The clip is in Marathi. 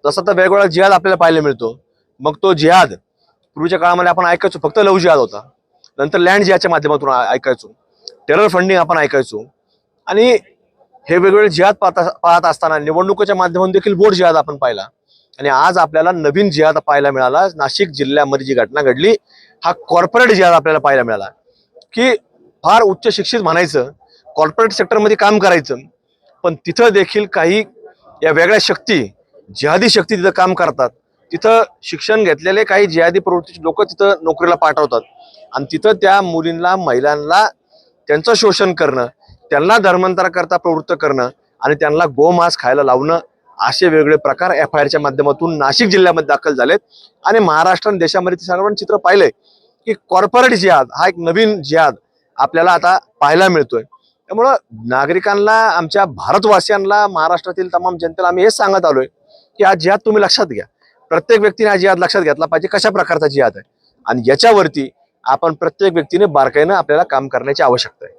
जसा तर वेगवेगळा जिहाद आपल्याला पाहायला मिळतो. मग तो जिहाद पूर्वीच्या काळामध्ये आपण ऐकायचो फक्त लव्ह जिहाद होता, नंतर लँड जिहादच्या माध्यमातून ऐकायचो, टेरर फंडिंग आपण ऐकायचो. आणि हे वेगवेगळे जिहाद पाहत असताना निवडणुकीच्या माध्यमातून देखील वोट जिहाद आपण पाहिला. आणि आज आपल्याला नवीन जिहाद पाहायला मिळाला. नाशिक जिल्ह्यामध्ये जी घटना घडली, हा कॉर्पोरेट जिहाद आपल्याला पाहायला मिळाला. की फार उच्च शिक्षित म्हणायचं, कॉर्पोरेट सेक्टरमध्ये काम करायचं, पण तिथं देखील काही या वेगळ्या शक्ती, जिहादी शक्ती तिथं काम करतात. तिथं शिक्षण घेतलेले काही जिहादी प्रवृत्तीचे लोक तिथं नोकरीला पाठवतात आणि तिथं त्या मुलींना, महिलांना त्यांचं शोषण करणं, त्यांना धर्मांतरा करता प्रवृत्त करणं आणि त्यांना गोमांस खायला लावणं, असे वेगळे प्रकार FIRच्या माध्यमातून नाशिक जिल्ह्यामध्ये दाखल झालेत. आणि महाराष्ट्र आणि देशामध्ये ते सर्वांनी चित्र पाहिलंय की कॉर्पोरेट जिहाद हा एक नवीन जिहाद आपल्याला आता पाहायला मिळतोय. त्यामुळं नागरिकांना, आमच्या भारतवासियांना, महाराष्ट्रातील तमाम जनतेला आम्ही हेच सांगत आलोय की हा जिहाद तुम्ही लक्षात घ्या. प्रत्येक व्यक्तीने हा जिहाद लक्षात घेतला पाहिजे, कशा प्रकारचा जिहाद आहे, आणि याच्यावरती आपण प्रत्येक व्यक्तीने बारकाईनं आपल्याला काम करण्याची आवश्यकता आहे.